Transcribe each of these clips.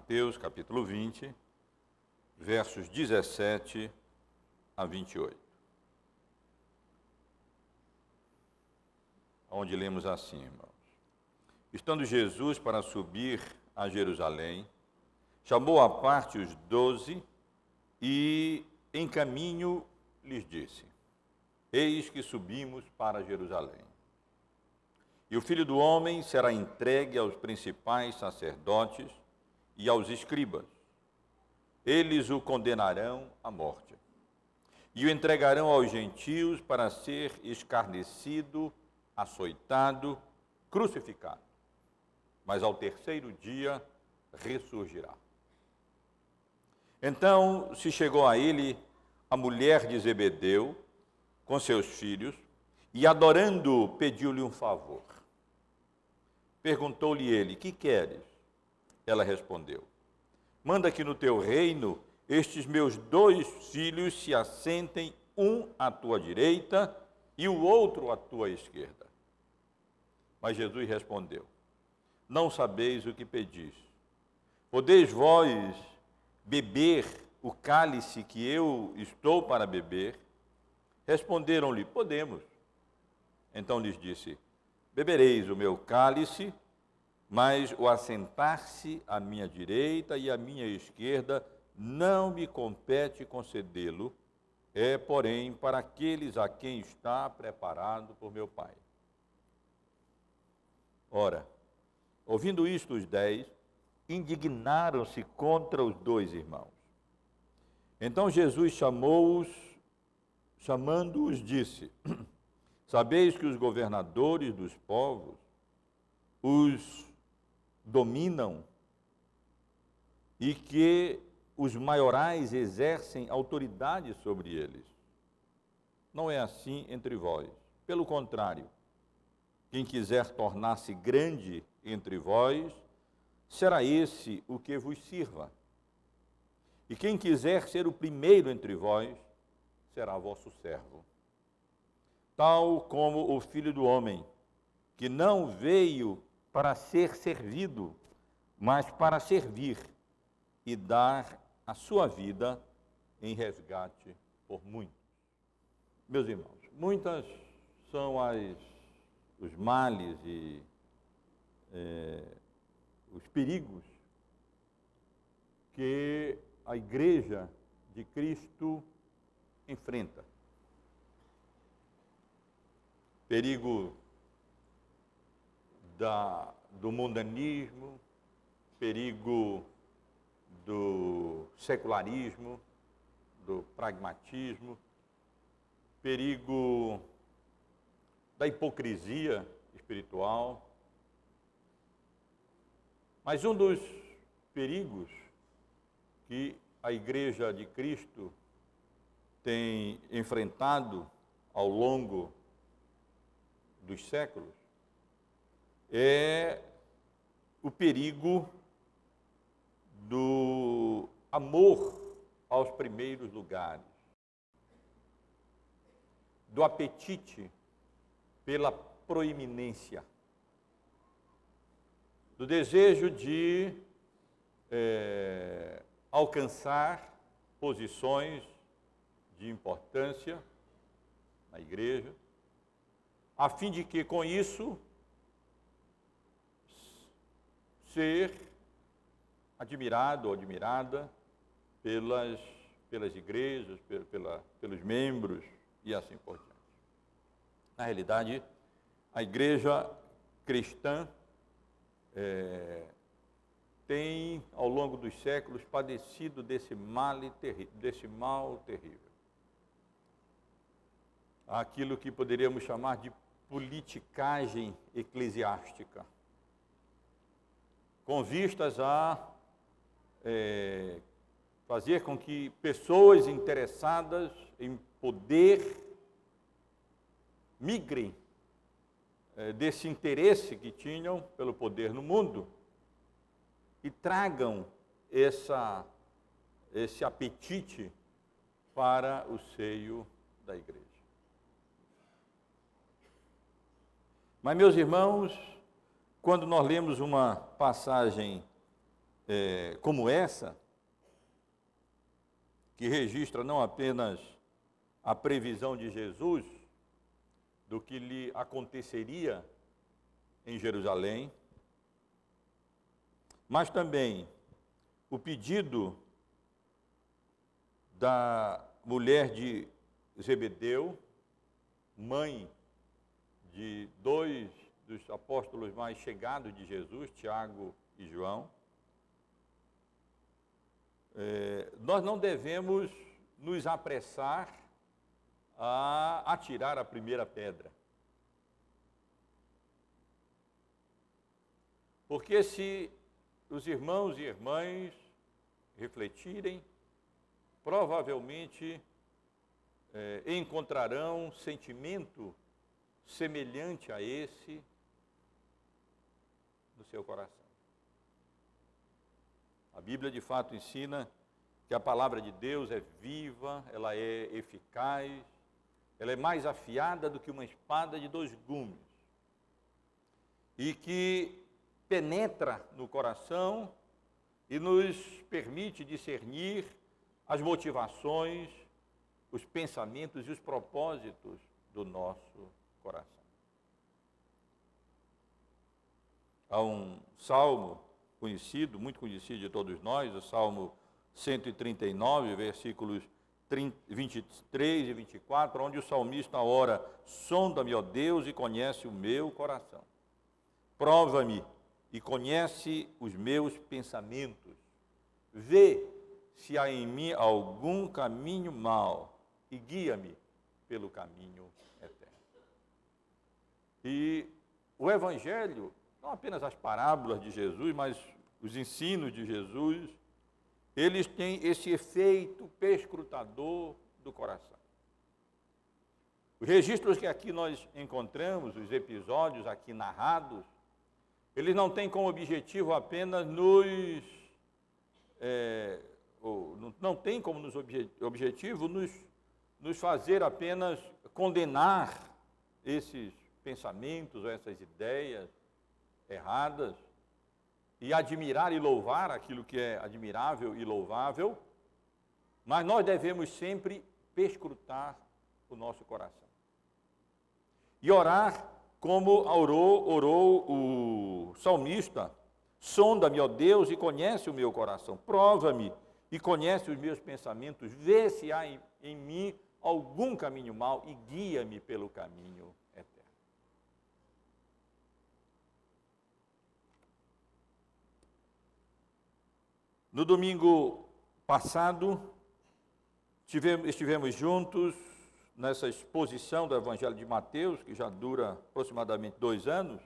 Mateus, capítulo 20, versos 17 a 28. Onde lemos assim, irmãos. Estando Jesus para subir a Jerusalém, chamou à parte os 12 e, em caminho, lhes disse: Eis que subimos para Jerusalém. E o Filho do Homem será entregue aos principais sacerdotes e aos escribas. Eles o condenarão à morte. E o entregarão aos gentios para ser escarnecido, açoitado, crucificado. Mas ao terceiro dia ressurgirá. Então se chegou a ele a mulher de Zebedeu, com seus filhos, e adorando, pediu-lhe um favor. Perguntou-lhe ele: Que queres? Ela respondeu: Manda que no teu reino estes meus 2 filhos se assentem, um à tua direita e o outro à tua esquerda. Mas Jesus respondeu: Não sabeis o que pedis. Podeis vós beber o cálice que eu estou para beber? Responderam-lhe: Podemos. Então lhes disse: Bebereis o meu cálice, mas o assentar-se à minha direita e à minha esquerda não me compete concedê-lo, é, porém, para aqueles a quem está preparado por meu Pai. Ora, ouvindo isto, os 10 indignaram-se contra os 2 irmãos. Então Jesus chamando-os, disse: Sabeis que os governadores dos povos os dominam e que os maiorais exercem autoridade sobre eles. Não é assim entre vós. Pelo contrário, quem quiser tornar-se grande entre vós, será esse o que vos sirva. E quem quiser ser o primeiro entre vós, será vosso servo. Tal como o Filho do Homem, que não veio para ser servido, mas para servir e dar a sua vida em resgate por muitos. Meus irmãos, muitas são os males e os perigos que a Igreja de Cristo enfrenta. Perigo do mundanismo, perigo do secularismo, do pragmatismo, perigo da hipocrisia espiritual. Mas um dos perigos que a Igreja de Cristo tem enfrentado ao longo dos séculos é o perigo do amor aos primeiros lugares, do apetite pela proeminência, do desejo de alcançar posições de importância na igreja, a fim de que, com isso, ser admirado ou admirada pelas igrejas, pelos membros e assim por diante. Na realidade, a igreja cristã tem, ao longo dos séculos, padecido desse mal terrível. Aquilo que poderíamos chamar de politicagem eclesiástica, com vistas a fazer com que pessoas interessadas em poder migrem desse interesse que tinham pelo poder no mundo e tragam esse apetite para o seio da igreja. Mas, meus irmãos, quando nós lemos uma passagem como essa, que registra não apenas a previsão de Jesus do que lhe aconteceria em Jerusalém, mas também o pedido da mulher de Zebedeu, mãe de dois dos apóstolos mais chegados de Jesus, Tiago e João. Nós não devemos nos apressar a atirar a primeira pedra. Porque se os irmãos e irmãs refletirem, provavelmente encontrarão sentimento semelhante a esse no seu coração. A Bíblia, de fato, ensina que a palavra de Deus é viva, ela é eficaz, ela é mais afiada do que uma espada de dois gumes, e que penetra no coração e nos permite discernir as motivações, os pensamentos e os propósitos do nosso coração. Há um salmo conhecido, muito conhecido de todos nós, o Salmo 139, versículos 23 e 24, onde o salmista ora: sonda-me, ó Deus, e conhece o meu coração. Prova-me e conhece os meus pensamentos. Vê se há em mim algum caminho mau e guia-me pelo caminho eterno. E o Evangelho, não apenas as parábolas de Jesus, mas os ensinos de Jesus, eles têm esse efeito perscrutador do coração. Os registros que aqui nós encontramos, os episódios aqui narrados, eles não têm como objetivo apenas não tem como objetivo nos fazer apenas condenar esses pensamentos ou essas ideias erradas e admirar e louvar aquilo que é admirável e louvável, mas nós devemos sempre perscrutar o nosso coração e orar como orou o salmista: sonda-me, ó Deus, e conhece o meu coração, prova-me e conhece os meus pensamentos, vê se há em mim algum caminho mau e guia-me pelo caminho eterno. No domingo passado, estivemos juntos nessa exposição do Evangelho de Mateus, que já dura aproximadamente 2 anos,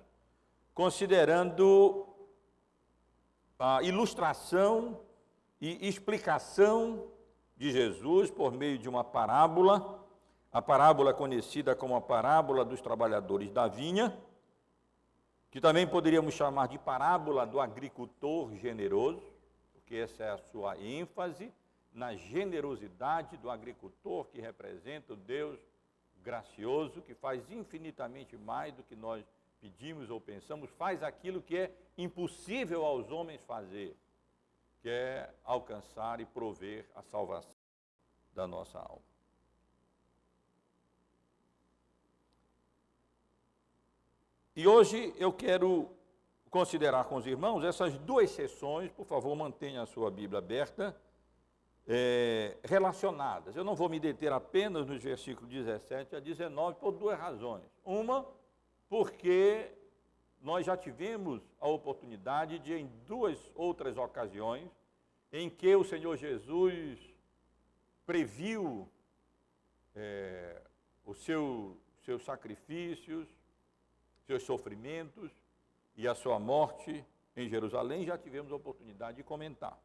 considerando a ilustração e explicação de Jesus por meio de uma parábola, a parábola conhecida como a parábola dos trabalhadores da vinha, que também poderíamos chamar de parábola do agricultor generoso, porque essa é a sua ênfase, na generosidade do agricultor, que representa o Deus gracioso, que faz infinitamente mais do que nós pedimos ou pensamos, faz aquilo que é impossível aos homens fazer, que é alcançar e prover a salvação da nossa alma. E hoje eu quero considerar com os irmãos essas 2 sessões, por favor, mantenha a sua Bíblia aberta, relacionadas. Eu não vou me deter apenas nos versículos 17 a 19 por 2 razões. Uma, porque nós já tivemos a oportunidade de, em 2 outras ocasiões, em que o Senhor Jesus previu os seus sacrifícios, seus sofrimentos e a sua morte em Jerusalém, já tivemos a oportunidade de comentar.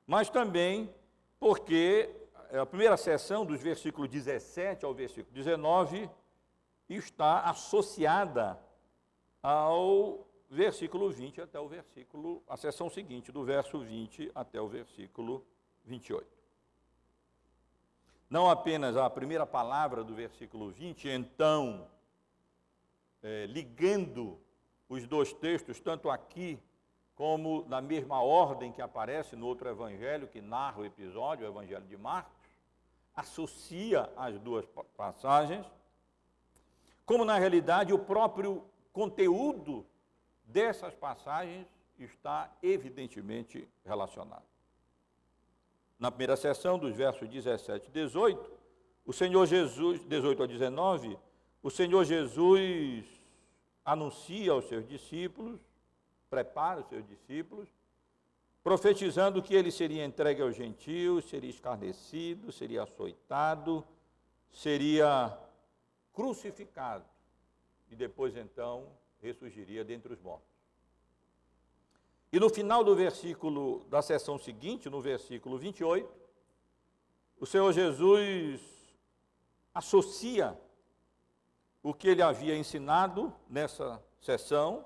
Mas também porque a primeira sessão, dos versículos 17 ao versículo 19, está associada ao versículo 20 até o versículo, a sessão seguinte, do verso 20 até o versículo 28. Não apenas a primeira palavra do versículo 20, então, ligando os 2 textos, tanto aqui como na mesma ordem que aparece no outro evangelho que narra o episódio, o evangelho de Marcos, associa as duas passagens, como na realidade o próprio conteúdo dessas passagens está evidentemente relacionado. Na primeira sessão, dos versos 17 e 18, o Senhor Jesus, 18 a 19, o Senhor Jesus anuncia aos seus discípulos, prepara os seus discípulos, profetizando que ele seria entregue aos gentios, seria escarnecido, seria açoitado, seria crucificado e depois então ressurgiria dentre os mortos. E no final do versículo da sessão seguinte, no versículo 28, o Senhor Jesus associa o que ele havia ensinado nessa sessão,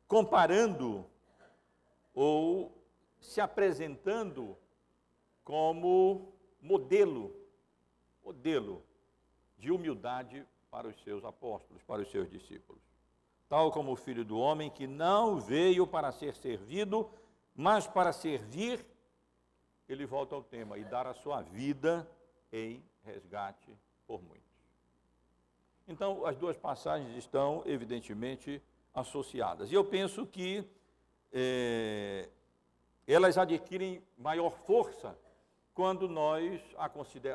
comparando ou se apresentando como modelo de humildade para os seus apóstolos, para os seus discípulos. Tal como o Filho do Homem, que não veio para ser servido, mas para servir, ele volta ao tema, e dar a sua vida em resgate por muitos. Então, as duas passagens estão evidentemente associadas. E eu penso que elas adquirem maior força quando nós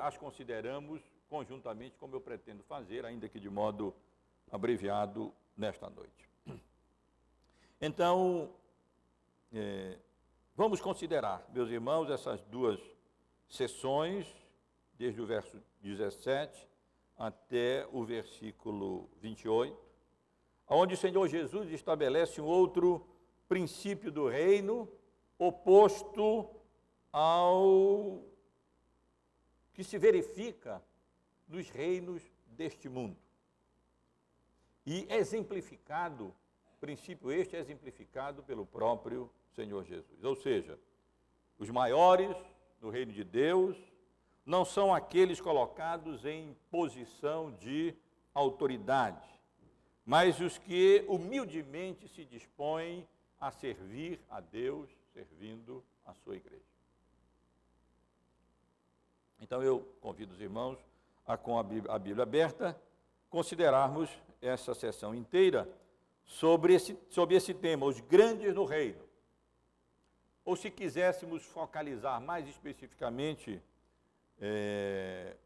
as consideramos conjuntamente, como eu pretendo fazer, ainda que de modo abreviado, nesta noite. Então, vamos considerar, meus irmãos, essas duas sessões, desde o verso 17 até o versículo 28, onde o Senhor Jesus estabelece um outro princípio do reino, oposto ao que se verifica nos reinos deste mundo. E exemplificado, princípio este é exemplificado pelo próprio Senhor Jesus. Ou seja, os maiores no reino de Deus não são aqueles colocados em posição de autoridade, mas os que humildemente se dispõem a servir a Deus, servindo a sua igreja. Então eu convido os irmãos a, com a Bíblia aberta, considerarmos essa sessão inteira sobre esse tema, os grandes no reino. Ou se quiséssemos focalizar mais especificamente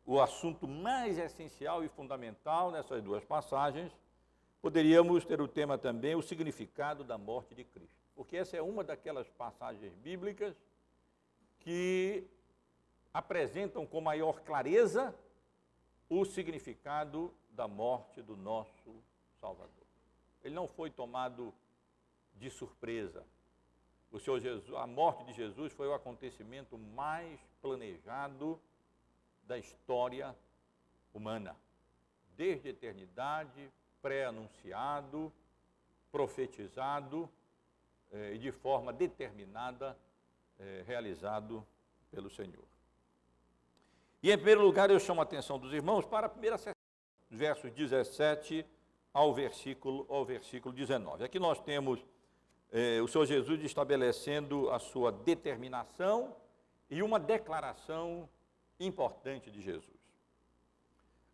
o assunto mais essencial e fundamental nessas duas passagens, poderíamos ter o tema também, o significado da morte de Cristo. Porque essa é uma daquelas passagens bíblicas que apresentam com maior clareza o significado da morte do nosso Salvador. Ele não foi tomado de surpresa. O Senhor Jesus, a morte de Jesus foi o acontecimento mais planejado da história humana. Desde a eternidade, pré-anunciado, profetizado e de forma determinada realizado pelo Senhor. E em primeiro lugar eu chamo a atenção dos irmãos para a primeira sessão, versos 17 ao versículo 19. Aqui nós temos o Senhor Jesus estabelecendo a sua determinação e uma declaração importante de Jesus.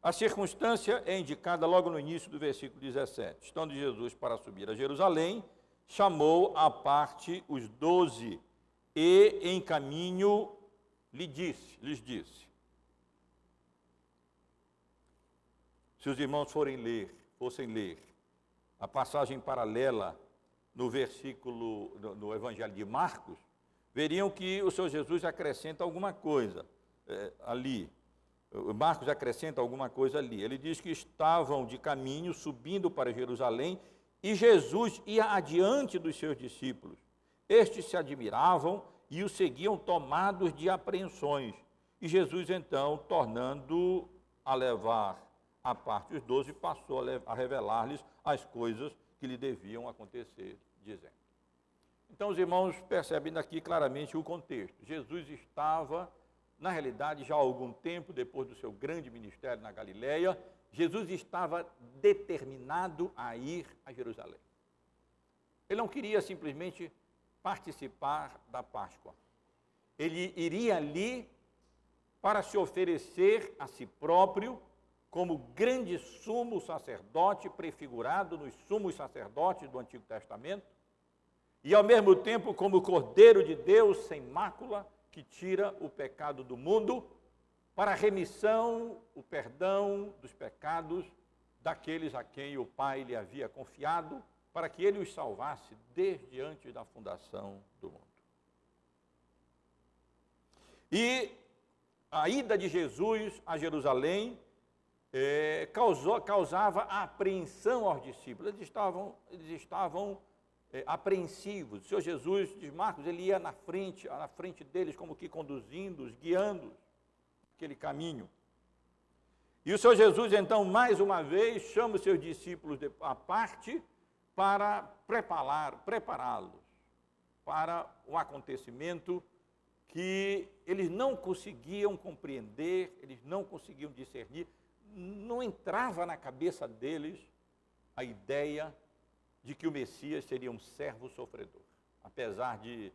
A circunstância é indicada logo no início do versículo 17. Estando Jesus para subir a Jerusalém, chamou à parte os 12 e em caminho lhes disse. Se os irmãos fossem ler a passagem paralela no versículo, no Evangelho de Marcos, veriam que o Senhor Jesus acrescenta alguma coisa ali. Marcos acrescenta alguma coisa ali. Ele diz que estavam de caminho, subindo para Jerusalém, e Jesus ia adiante dos seus discípulos. Estes se admiravam e o seguiam tomados de apreensões. E Jesus, então, tornando a levar à parte os 12, passou a revelar-lhes as coisas que lhe deviam acontecer, dizendo. Então, os irmãos percebem daqui claramente o contexto. Jesus estava, na realidade, já há algum tempo, depois do seu grande ministério na Galileia, Jesus estava determinado a ir a Jerusalém. Ele não queria simplesmente participar da Páscoa. Ele iria ali para se oferecer a si próprio como grande sumo sacerdote, prefigurado nos sumos sacerdotes do Antigo Testamento, e ao mesmo tempo como Cordeiro de Deus sem mácula, que tira o pecado do mundo, para a remissão, o perdão dos pecados daqueles a quem o Pai lhe havia confiado, para que ele os salvasse desde antes da fundação do mundo. E a ida de Jesus a Jerusalém causava apreensão aos discípulos. Eles estavam apreensivos. O Senhor Jesus, diz Marcos, ele ia na frente deles, como que conduzindo-os, guiando-os aquele caminho. E o Senhor Jesus, então, mais uma vez, chama os seus discípulos à parte para prepará-los para um acontecimento que eles não conseguiam compreender, eles não conseguiam discernir, não entrava na cabeça deles a ideia de que o Messias seria um servo sofredor. Apesar de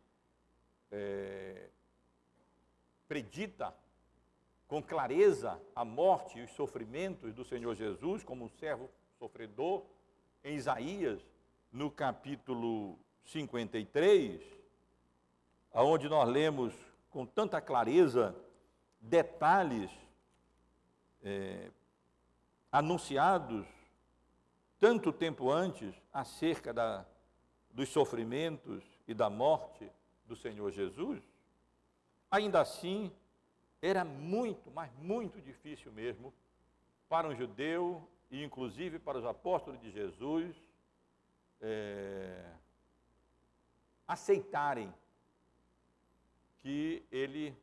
predita com clareza a morte e os sofrimentos do Senhor Jesus como um servo sofredor, em Isaías, no capítulo 53, onde nós lemos com tanta clareza detalhes anunciados tanto tempo antes acerca dos sofrimentos e da morte do Senhor Jesus, ainda assim era muito, mas muito difícil mesmo para um judeu e inclusive para os apóstolos de Jesus aceitarem que ele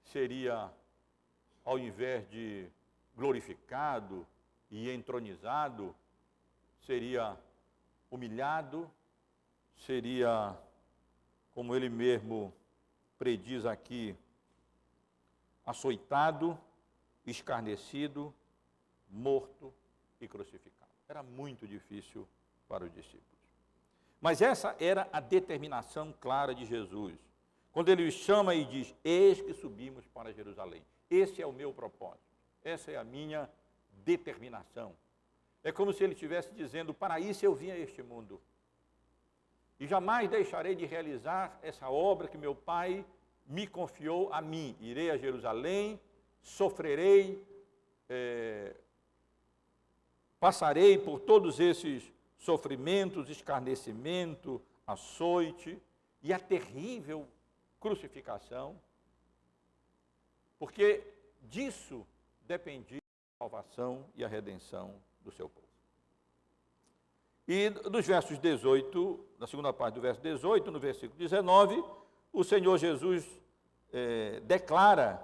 seria, ao invés de glorificado e entronizado, seria humilhado, seria, como ele mesmo prediz aqui, açoitado, escarnecido, morto e crucificado. Era muito difícil para os discípulos. Mas essa era a determinação clara de Jesus. Quando ele os chama e diz, eis que subimos para Jerusalém. Esse é o meu propósito, essa é a minha determinação. É como se ele estivesse dizendo, para isso eu vim a este mundo. E jamais deixarei de realizar essa obra que meu Pai me confiou a mim. Irei a Jerusalém, sofrerei, passarei por todos esses sofrimentos, escarnecimento, açoite e a terrível crucificação, porque disso dependia a salvação e a redenção do seu povo. E dos versos 18, na segunda parte do verso 18, no versículo 19, o Senhor Jesus declara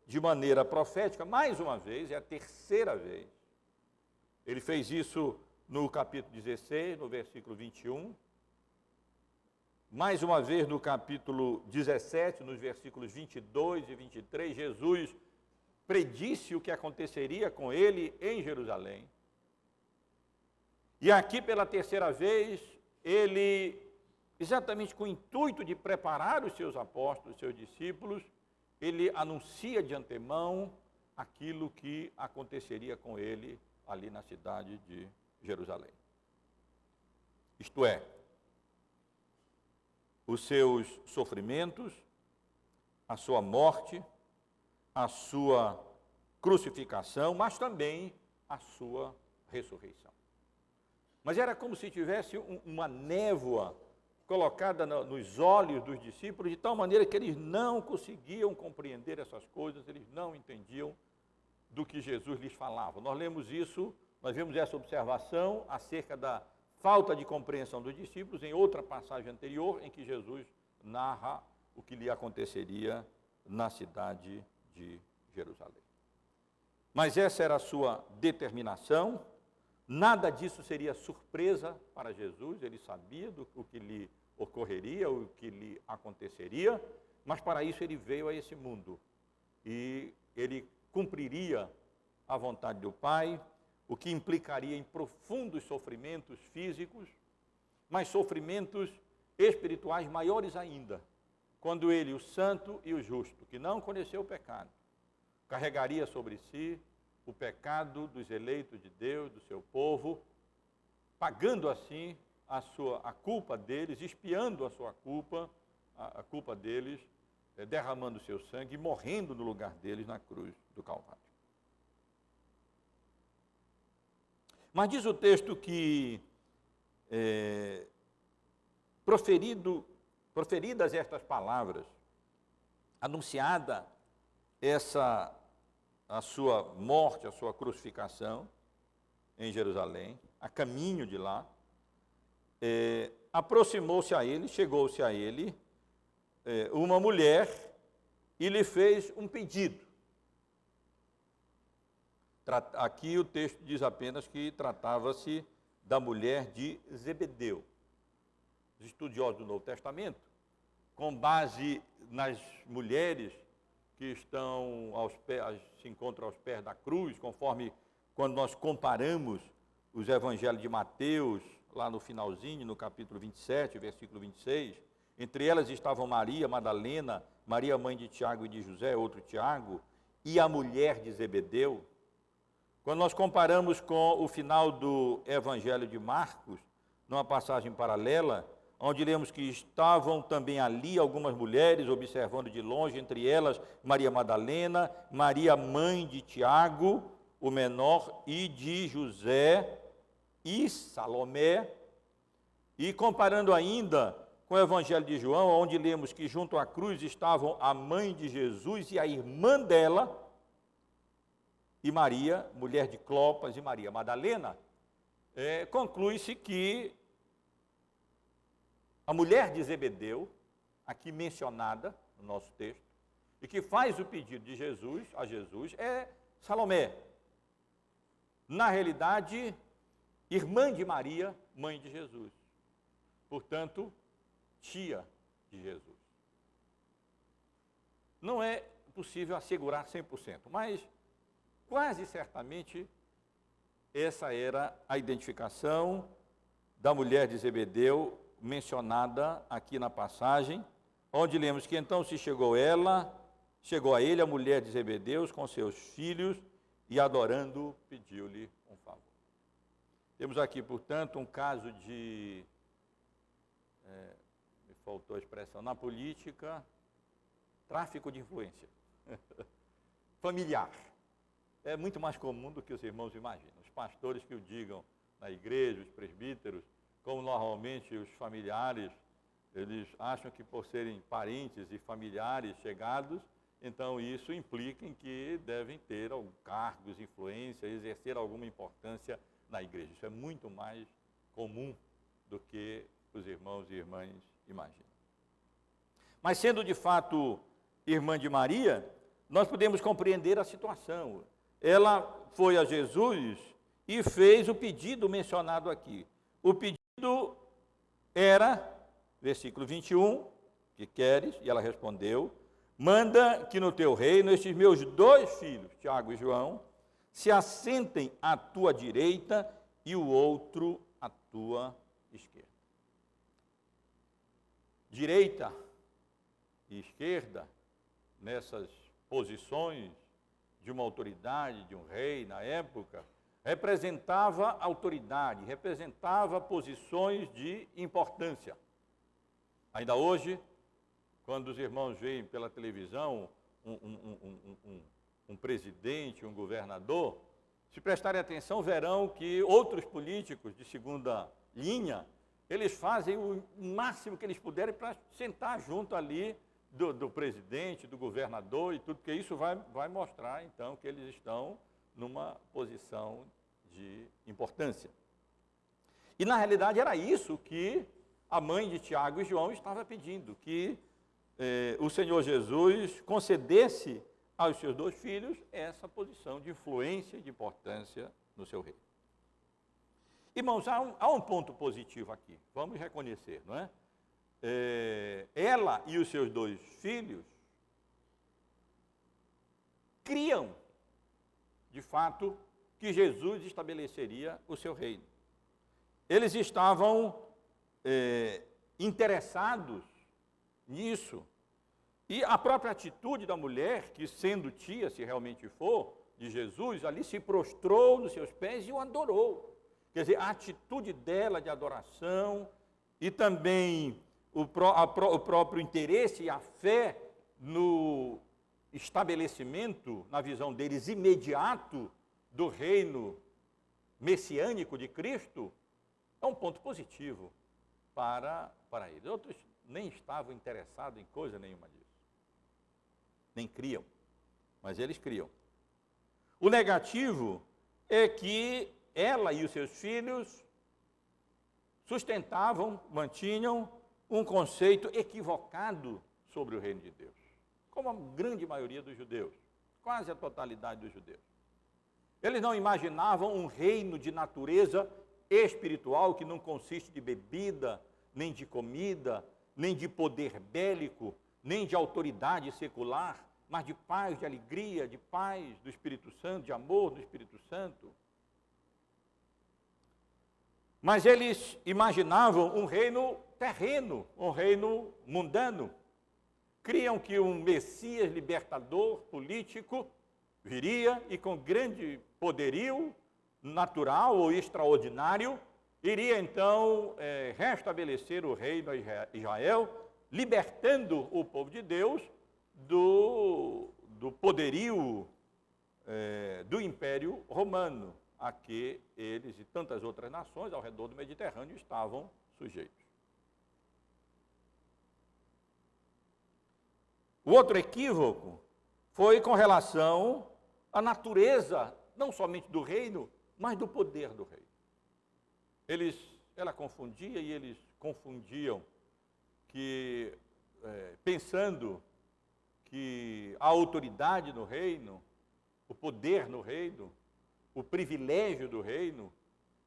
de maneira profética, mais uma vez, é a terceira vez. Ele fez isso no capítulo 16, no versículo 21, mais uma vez no capítulo 17, nos versículos 22 e 23, Jesus predisse o que aconteceria com ele em Jerusalém. E aqui, pela terceira vez, ele, exatamente com o intuito de preparar os seus apóstolos, os seus discípulos, ele anuncia de antemão aquilo que aconteceria com ele ali na cidade de Jerusalém. Isto é, os seus sofrimentos, a sua morte, a sua crucificação, mas também a sua ressurreição. Mas era como se tivesse uma névoa colocada nos olhos dos discípulos, de tal maneira que eles não conseguiam compreender essas coisas, eles não entendiam do que Jesus lhes falava. Nós lemos isso, nós vemos essa observação acerca da falta de compreensão dos discípulos em outra passagem anterior, em que Jesus narra o que lhe aconteceria na cidade de Jerusalém. Mas essa era a sua determinação, nada disso seria surpresa para Jesus, ele sabia do que lhe ocorreria, o que lhe aconteceria, mas para isso ele veio a esse mundo e ele cumpriria a vontade do Pai, o que implicaria em profundos sofrimentos físicos, mas sofrimentos espirituais maiores ainda, quando ele, o santo e o justo, que não conheceu o pecado, carregaria sobre si o pecado dos eleitos de Deus, do seu povo, pagando assim a culpa deles, expiando a sua culpa, a culpa deles, derramando o seu sangue e morrendo no lugar deles na cruz do Calvário. Mas diz o texto que, proferidas estas palavras, anunciada a sua morte, a sua crucificação em Jerusalém, a caminho de lá, aproximou-se a ele, chegou-se a ele, uma mulher e lhe fez um pedido. Aqui o texto diz apenas que tratava-se da mulher de Zebedeu. Os estudiosos do Novo Testamento, com base nas mulheres que estão se encontram aos pés da cruz, conforme quando nós comparamos os evangelhos de Mateus, lá no finalzinho, no capítulo 27, versículo 26, entre elas estavam Maria Madalena, Maria mãe de Tiago e de José, outro Tiago, e a mulher de Zebedeu. Quando nós comparamos com o final do evangelho de Marcos, numa passagem paralela, onde lemos que estavam também ali algumas mulheres, observando de longe, entre elas Maria Madalena, Maria mãe de Tiago, o menor, e de José e Salomé, e comparando ainda com o evangelho de João, onde lemos que junto à cruz estavam a mãe de Jesus e a irmã dela, e Maria, mulher de Clopas, e Maria Madalena, conclui-se que a mulher de Zebedeu, aqui mencionada no nosso texto, e que faz o pedido de Jesus, a Jesus, é Salomé. Na realidade, irmã de Maria, mãe de Jesus. Portanto, tia de Jesus. Não é possível assegurar 100%, mas quase certamente essa era a identificação da mulher de Zebedeu, mencionada aqui na passagem, onde lemos que então se chegou a ele, a mulher de Zebedeu, com seus filhos, e adorando, pediu-lhe um favor. Temos aqui, portanto, um caso de, me faltou a expressão, na política, tráfico de influência, familiar. É muito mais comum do que os irmãos imaginam. Os pastores que o digam na igreja, os presbíteros, como normalmente os familiares, eles acham que por serem parentes e familiares chegados, então isso implica em que devem ter cargos, influência, exercer alguma importância na igreja. Isso é muito mais comum do que os irmãos e irmãs imaginam. Mas sendo de fato irmã de Maria, nós podemos compreender a situação. Ela foi a Jesus e fez o pedido mencionado aqui. O pedido era, versículo 21, que queres? E ela respondeu, manda que no teu reino estes meus 2 filhos, Tiago e João, se assentem à tua direita e o outro à tua esquerda. Direita e esquerda, nessas posições de uma autoridade, de um rei na época, representava autoridade, representava posições de importância. Ainda hoje, quando os irmãos veem pela televisão um presidente, um governador, se prestarem atenção, verão que outros políticos de segunda linha, eles fazem o máximo que eles puderem para sentar junto ali do presidente, do governador e tudo, porque isso vai mostrar, então, que eles estão numa posição de importância. E, na realidade, era isso que a mãe de Tiago e João estava pedindo, que o Senhor Jesus concedesse aos seus 2 filhos essa posição de influência e de importância no seu reino. Irmãos, há um ponto positivo aqui, vamos reconhecer, não é? Ela e os seus 2 filhos criam, de fato, que Jesus estabeleceria o seu reino. Eles estavam interessados nisso. E a própria atitude da mulher, que sendo tia, se realmente for, de Jesus, ali se prostrou nos seus pés e o adorou. Quer dizer, a atitude dela de adoração e também o próprio interesse e a fé no estabelecimento, na visão deles, imediato do reino messiânico de Cristo, é um ponto positivo para eles. Outros nem estavam interessados em coisa nenhuma disso. Nem criam, mas eles criam. O negativo é que ela e os seus filhos sustentavam, mantinham um conceito equivocado sobre o reino de Deus, como a grande maioria dos judeus, quase a totalidade dos judeus. Eles não imaginavam um reino de natureza espiritual que não consiste de bebida, nem de comida, nem de poder bélico, nem de autoridade secular, mas de paz, de alegria, de paz do Espírito Santo, de amor do Espírito Santo. Mas eles imaginavam um reino terreno, um reino mundano. Criam que um Messias libertador político viria e com grande poderio natural ou extraordinário, iria então restabelecer o reino de Israel, libertando o povo de Deus do poderio do Império Romano, a que eles e tantas outras nações ao redor do Mediterrâneo estavam sujeitos. O outro equívoco foi com relação à natureza, não somente do reino, mas do poder do reino. Ela confundia e eles confundiam que, pensando que a autoridade no reino, o poder no reino, o privilégio do reino,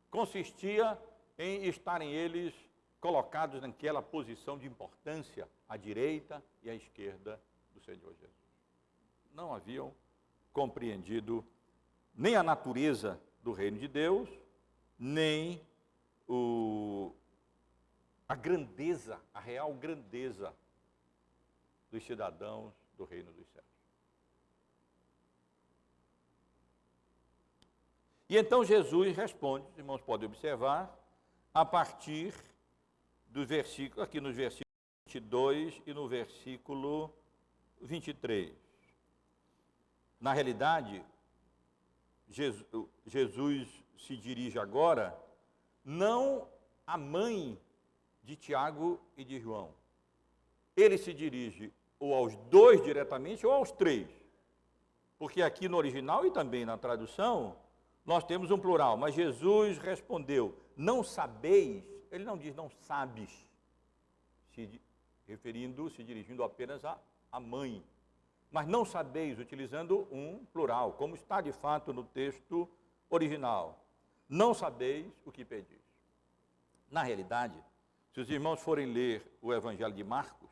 consistia em estarem eles colocados naquela posição de importância à direita e à esquerda do Senhor Jesus. Não haviam compreendido nem a natureza do reino de Deus, nem a grandeza, a real grandeza dos cidadãos do reino dos céus. E então Jesus responde, os irmãos podem observar, a partir dos versículos, aqui nos versículos 22 e no versículo 23. Na realidade, Jesus se dirige agora não à mãe de Tiago e de João. Ele se dirige ou aos dois diretamente ou aos três. Porque aqui no original e também na tradução, nós temos um plural, mas Jesus respondeu, não sabeis, ele não diz não sabes, se dirigindo apenas à mãe, mas não sabeis, utilizando um plural, como está de fato no texto original. Não sabeis o que pedis. Na realidade, se os irmãos forem ler o Evangelho de Marcos,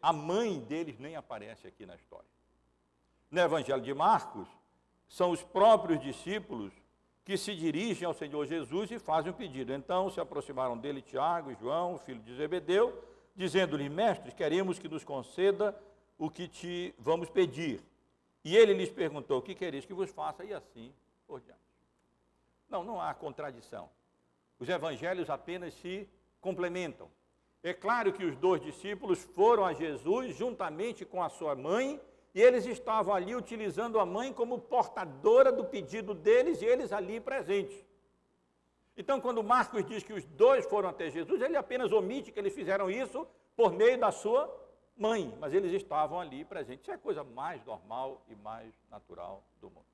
a mãe deles nem aparece aqui na história. No Evangelho de Marcos, são os próprios discípulos que se dirigem ao Senhor Jesus e fazem um pedido. Então se aproximaram dele Tiago e João, filho de Zebedeu, dizendo-lhe, mestre, queremos que nos conceda o que te vamos pedir. E ele lhes perguntou, o que quereis que vos faça? E assim por diante. Não há contradição. Os evangelhos apenas se complementam. É claro que os dois discípulos foram a Jesus juntamente com a sua mãe, e eles estavam ali utilizando a mãe como portadora do pedido deles, e eles ali presentes. Então, quando Marcos diz que os dois foram até Jesus, ele apenas omite que eles fizeram isso por meio da sua mãe, mas eles estavam ali presentes. Isso é a coisa mais normal e mais natural do mundo.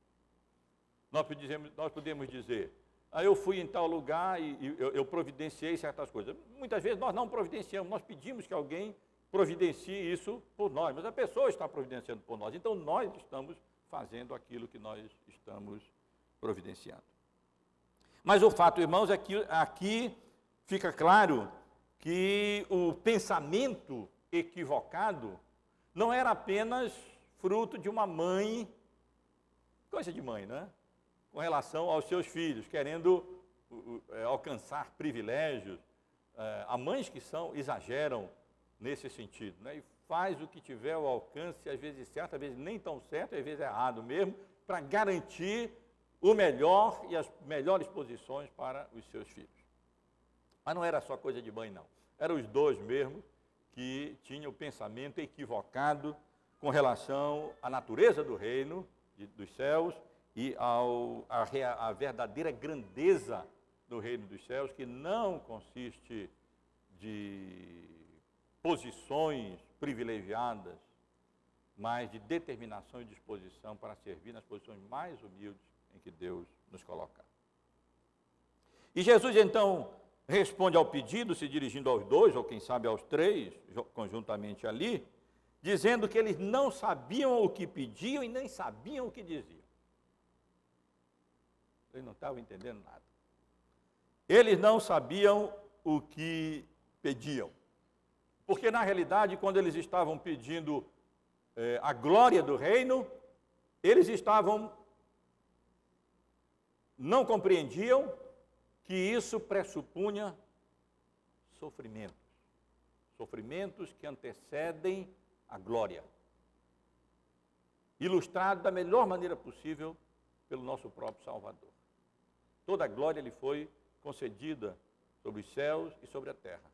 Nós podemos dizer, eu fui em tal lugar e eu providenciei certas coisas. Muitas vezes nós não providenciamos, nós pedimos que alguém providencie isso por nós, mas a pessoa está providenciando por nós, então nós estamos fazendo aquilo que nós estamos providenciando. Mas o fato, irmãos, é que aqui fica claro que o pensamento equivocado não era apenas fruto de uma mãe, coisa de mãe, né? Com relação aos seus filhos, querendo alcançar privilégios, há mães que exageram nesse sentido, né? E faz o que tiver ao alcance, às vezes certo, às vezes nem tão certo, às vezes errado mesmo, para garantir o melhor e as melhores posições para os seus filhos. Mas não era só coisa de mãe, não. Eram os dois mesmo que tinham o pensamento equivocado com relação à natureza do reino dos céus e à verdadeira grandeza do reino dos céus, que não consiste de posições privilegiadas, mas de determinação e disposição para servir nas posições mais humildes em que Deus nos colocar. E Jesus, então, responde ao pedido, se dirigindo aos dois, ou quem sabe aos três, conjuntamente ali, dizendo que eles não sabiam o que pediam e nem sabiam o que diziam. Eles não estavam entendendo nada. Eles não sabiam o que pediam. Porque, na realidade, quando eles estavam pedindo a glória do reino, eles não compreendiam que isso pressupunha sofrimentos. Sofrimentos que antecedem a glória. Ilustrado da melhor maneira possível pelo nosso próprio Salvador. Toda a glória lhe foi concedida sobre os céus e sobre a terra.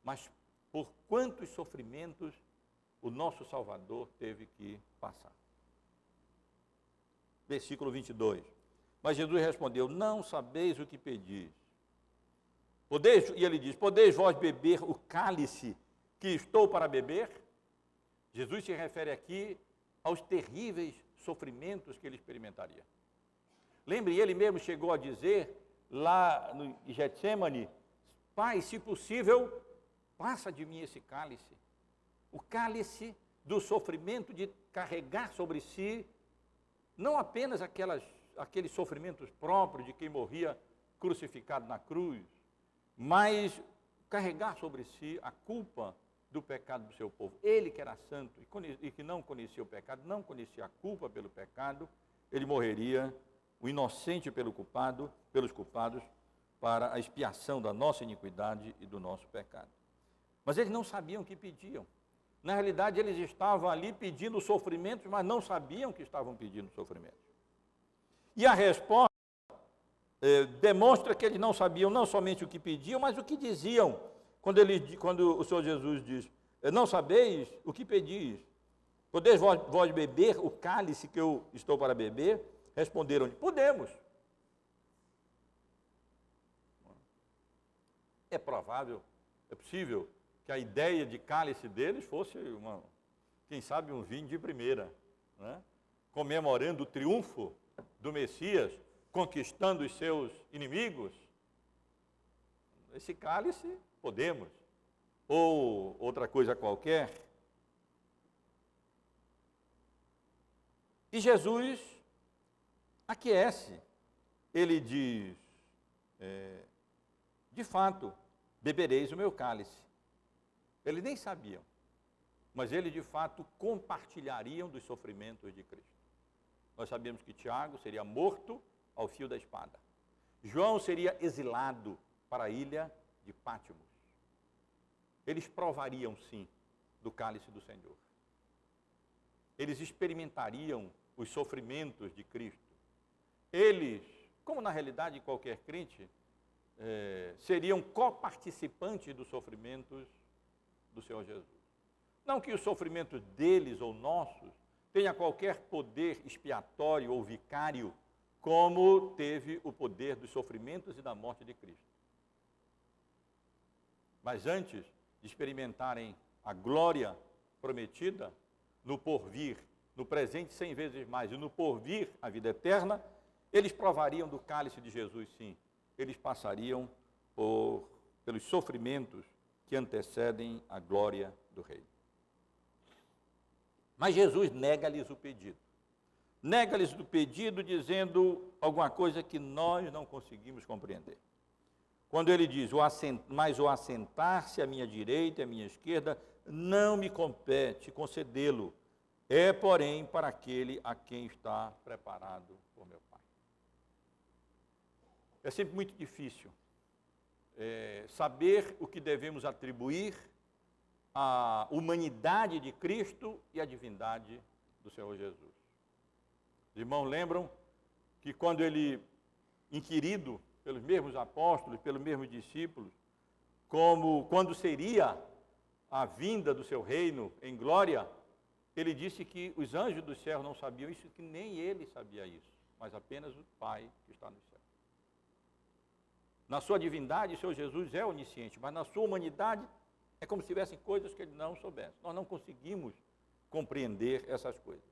Mas por quantos sofrimentos o nosso Salvador teve que passar? Versículo 22. Mas Jesus respondeu: não sabeis o que pedis. E ele diz: podeis vós beber o cálice que estou para beber? Jesus se refere aqui aos terríveis sofrimentos que ele experimentaria. Lembre, ele mesmo chegou a dizer, lá no Getsemane: Pai, se possível, passa de mim esse cálice. O cálice do sofrimento de carregar sobre si, não apenas aqueles sofrimentos próprios de quem morria crucificado na cruz, mas carregar sobre si a culpa do pecado do seu povo. Ele que era santo e que não conhecia o pecado, não conhecia a culpa pelo pecado, ele morreria, o inocente pelos culpados, para a expiação da nossa iniquidade e do nosso pecado. Mas eles não sabiam o que pediam. Na realidade, eles estavam ali pedindo sofrimentos, mas não sabiam que estavam pedindo sofrimentos. E a resposta demonstra que eles não sabiam não somente o que pediam, mas o que diziam. Quando o Senhor Jesus diz: não sabeis o que pedis, podeis vós beber o cálice que eu estou para beber? Responderam: podemos. É provável, é possível que a ideia de cálice deles fosse, quem sabe, um vinho de primeira, né? Comemorando o triunfo do Messias, conquistando os seus inimigos. Esse cálice, podemos. Ou outra coisa qualquer. E Jesus aquece. Ele diz: de fato, bebereis o meu cálice. Eles nem sabiam, mas eles de fato compartilhariam dos sofrimentos de Cristo. Nós sabemos que Tiago seria morto ao fio da espada. João seria exilado para a ilha de Pátimos. Eles provariam, sim, do cálice do Senhor. Eles experimentariam os sofrimentos de Cristo. Eles, como na realidade qualquer crente, seriam coparticipantes dos sofrimentos do Senhor Jesus. Não que os sofrimentos deles ou nossos tenha qualquer poder expiatório ou vicário, como teve o poder dos sofrimentos e da morte de Cristo. Mas antes de experimentarem a glória prometida, no porvir, no presente 100 vezes mais, e no porvir a vida eterna, eles provariam do cálice de Jesus, sim. Eles passariam pelos sofrimentos que antecedem a glória do Rei. Mas Jesus nega-lhes o pedido. Nega-lhes o pedido dizendo alguma coisa que nós não conseguimos compreender. Quando ele diz: mas o assentar-se à minha direita e à minha esquerda não me compete concedê-lo. É, porém, para aquele a quem está preparado por meu Pai. É sempre muito difícil saber o que devemos atribuir à humanidade de Cristo e à divindade do Senhor Jesus. Os irmãos lembram que quando ele, inquirido pelos mesmos apóstolos, pelos mesmos discípulos, quando seria a vinda do seu reino em glória, ele disse que os anjos do céu não sabiam isso, que nem ele sabia isso, mas apenas o Pai que está no céu. Na sua divindade, o Senhor Jesus é onisciente, mas na sua humanidade é como se tivessem coisas que ele não soubesse. Nós não conseguimos compreender essas coisas.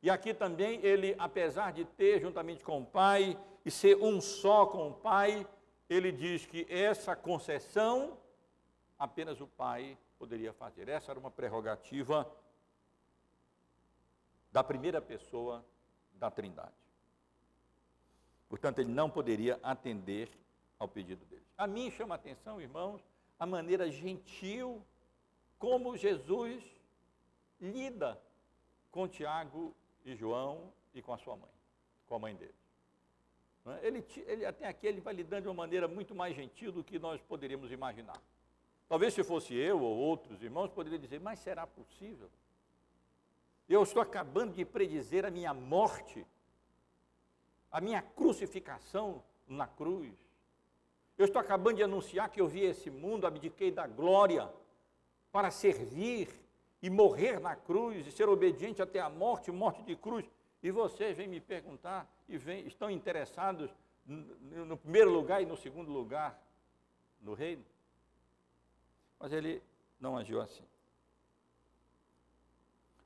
E aqui também ele, apesar de ter juntamente com o Pai e ser um só com o Pai, ele diz que essa concessão apenas o Pai poderia fazer. Essa era uma prerrogativa da primeira pessoa da Trindade. Portanto, ele não poderia atender ao pedido deles. A mim chama a atenção, irmãos, a maneira gentil como Jesus lida com Tiago e João e com a sua mãe, com a mãe deles. Ele até aqui ele vai lidando de uma maneira muito mais gentil do que nós poderíamos imaginar. Talvez se fosse eu ou outros irmãos, poderia dizer, mas será possível? Eu estou acabando de predizer a minha morte, a minha crucificação na cruz. Eu estou acabando de anunciar que eu vi esse mundo, abdiquei da glória para servir e morrer na cruz e ser obediente até a morte, morte de cruz. E vocês vêm me perguntar e estão interessados no primeiro lugar e no segundo lugar no reino? Mas ele não agiu assim.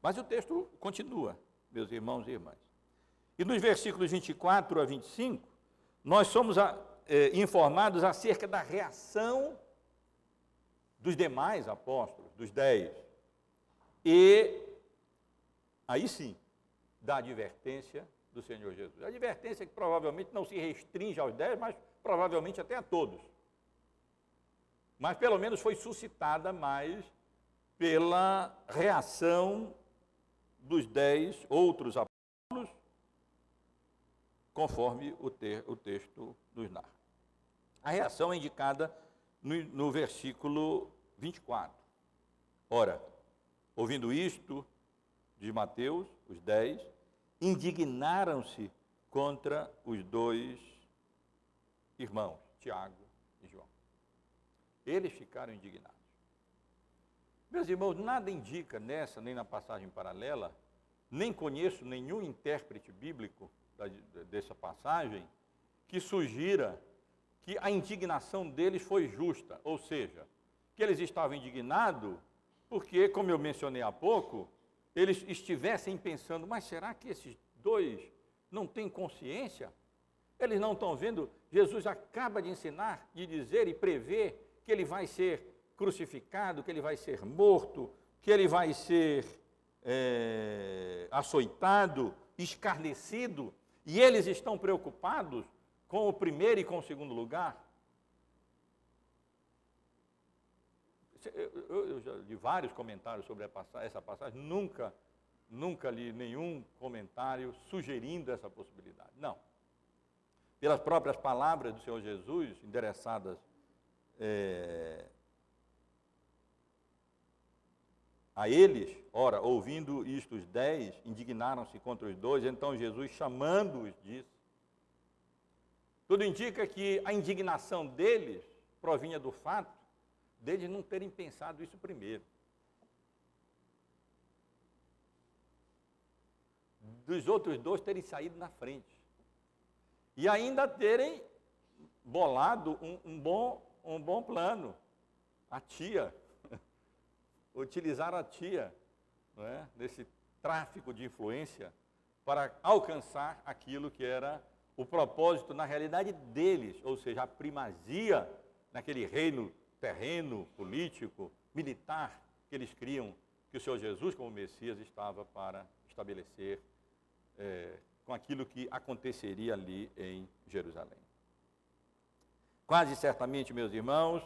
Mas o texto continua, meus irmãos e irmãs. E nos versículos 24 a 25, nós somos informados acerca da reação dos demais apóstolos, dos 10. E aí sim, da advertência do Senhor Jesus. A advertência que provavelmente não se restringe aos 10, mas provavelmente até a todos. Mas pelo menos foi suscitada mais pela reação dos 10 outros apóstolos, conforme o texto nos narra. A reação é indicada no versículo 24. Ora, ouvindo isto, de Mateus, os 10, indignaram-se contra os 2 irmãos, Tiago e João. Eles ficaram indignados. Meus irmãos, nada indica nessa, nem na passagem paralela, nem conheço nenhum intérprete bíblico dessa passagem que sugira que a indignação deles foi justa, ou seja, que eles estavam indignados porque, como eu mencionei há pouco, eles estivessem pensando, mas será que esses 2 não têm consciência? Eles não estão vendo? Jesus acaba de ensinar, de dizer e prever que ele vai ser crucificado, que ele vai ser morto, que ele vai ser açoitado, escarnecido, e eles estão preocupados com o primeiro e com o segundo lugar. Eu já li vários comentários sobre essa passagem, nunca li nenhum comentário sugerindo essa possibilidade. Não. Pelas próprias palavras do Senhor Jesus, endereçadas a eles, ora, ouvindo isto, os 10 indignaram-se contra os 2, então Jesus, chamando-os, disse. Tudo indica que a indignação deles provinha do fato deles não terem pensado isso primeiro. Dos outros 2 terem saído na frente. E ainda terem bolado um bom plano. A tia. Utilizar a tia, não é, nesse tráfico de influência para alcançar aquilo que era o propósito, na realidade, deles, ou seja, a primazia naquele reino terreno, político, militar que eles criam, que o Senhor Jesus, como Messias, estava para estabelecer com aquilo que aconteceria ali em Jerusalém. Quase certamente, meus irmãos,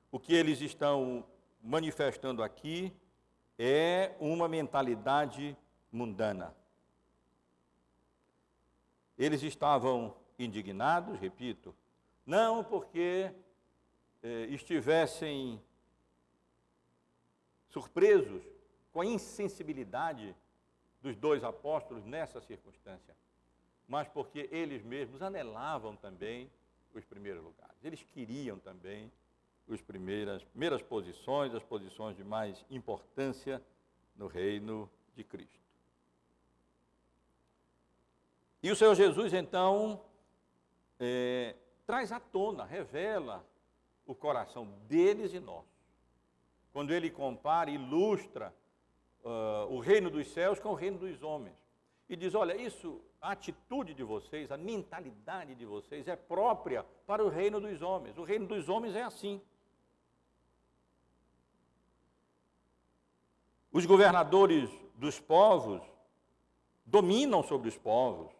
o que eles estão manifestando aqui é uma mentalidade mundana. Eles estavam indignados, repito, não porque estivessem surpresos com a insensibilidade dos dois apóstolos nessa circunstância, mas porque eles mesmos anelavam também os primeiros lugares. Eles queriam também as primeiras posições, as posições de mais importância no reino de Cristo. E o Senhor Jesus, então, traz à tona, revela o coração deles e nós. Quando ele compara, ilustra o reino dos céus com o reino dos homens. E diz, olha, a atitude de vocês, a mentalidade de vocês é própria para o reino dos homens. O reino dos homens é assim. Os governadores dos povos dominam sobre os povos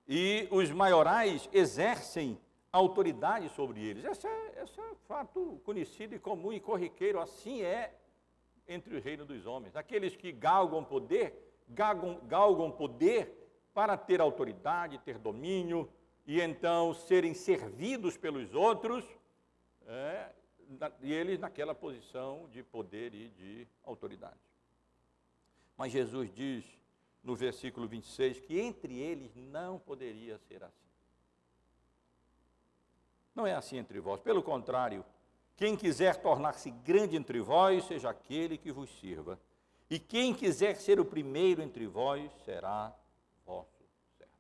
e os maiorais exercem autoridade sobre eles. Esse é fato conhecido e comum e corriqueiro. Assim é entre o reino dos homens. Aqueles que galgam poder para ter autoridade, ter domínio e então serem servidos pelos outros, e eles naquela posição de poder e de autoridade. Mas Jesus diz no versículo 26 que entre eles não poderia ser assim. Não é assim entre vós, pelo contrário, quem quiser tornar-se grande entre vós, seja aquele que vos sirva. E quem quiser ser o primeiro entre vós, será vosso servo.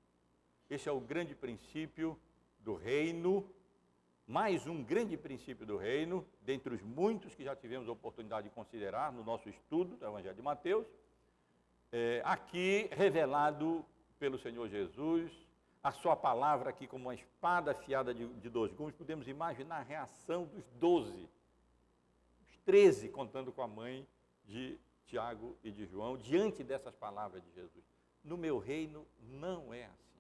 Esse é o grande princípio do reino, mais um grande princípio do reino, dentre os muitos que já tivemos a oportunidade de considerar no nosso estudo do Evangelho de Mateus, aqui revelado pelo Senhor Jesus, a sua palavra aqui como uma espada afiada de dois gumes. Podemos imaginar a reação dos 12, os 13, contando com a mãe de Tiago e de João, diante dessas palavras de Jesus. No meu reino não é assim.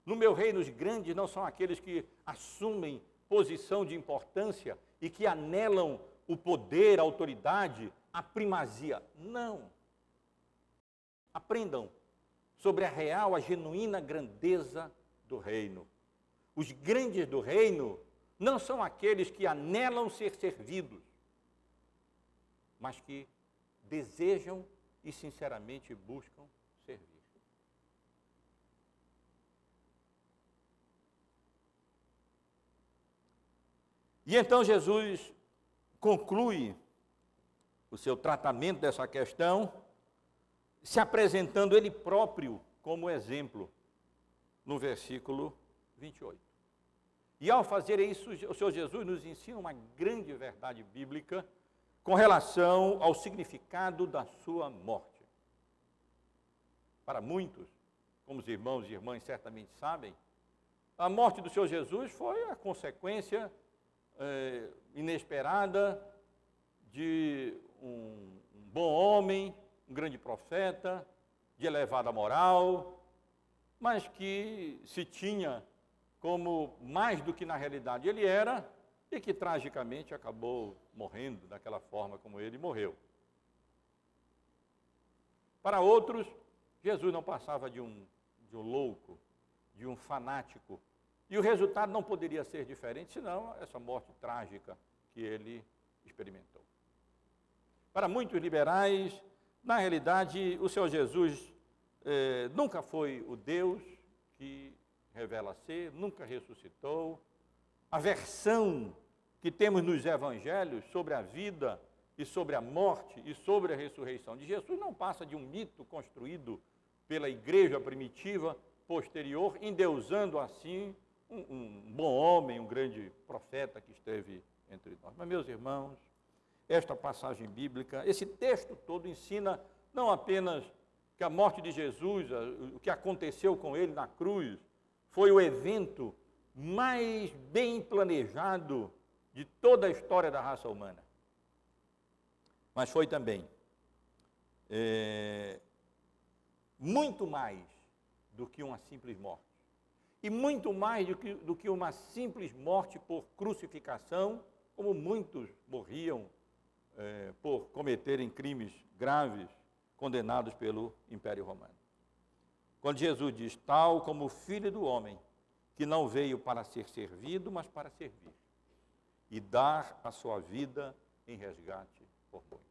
No meu reino os grandes não são aqueles que assumem posição de importância e que anelam o poder, a autoridade, a primazia. Não. Aprendam sobre a real, a genuína grandeza do reino. Os grandes do reino não são aqueles que anelam ser servidos, mas que desejam e sinceramente buscam servir. E então Jesus conclui o seu tratamento dessa questão, se apresentando ele próprio como exemplo, no versículo 28. E ao fazer isso, o Senhor Jesus nos ensina uma grande verdade bíblica com relação ao significado da sua morte. Para muitos, como os irmãos e irmãs certamente sabem, a morte do Senhor Jesus foi a consequência inesperada de um bom homem, um grande profeta, de elevada moral, mas que se tinha como mais do que na realidade ele era, e que tragicamente acabou morrendo daquela forma como ele morreu. Para outros, Jesus não passava de um louco, de um fanático, e o resultado não poderia ser diferente, senão essa morte trágica que ele experimentou. Para muitos liberais, na realidade, o Senhor Jesus nunca foi o Deus que revela ser, nunca ressuscitou. A versão que temos nos evangelhos sobre a vida e sobre a morte e sobre a ressurreição de Jesus não passa de um mito construído pela igreja primitiva posterior, endeusando assim um bom homem, um grande profeta que esteve entre nós. Mas, meus irmãos, esta passagem bíblica, esse texto todo ensina não apenas que a morte de Jesus, o que aconteceu com ele na cruz, foi o evento mais bem planejado de toda a história da raça humana. Mas foi também muito mais do que uma simples morte. E muito mais do que uma simples morte por crucificação, como muitos morriam por cometerem crimes graves, condenados pelo Império Romano. Quando Jesus diz, tal como o Filho do Homem, que não veio para ser servido, mas para servir, e dar a sua vida em resgate por muitos.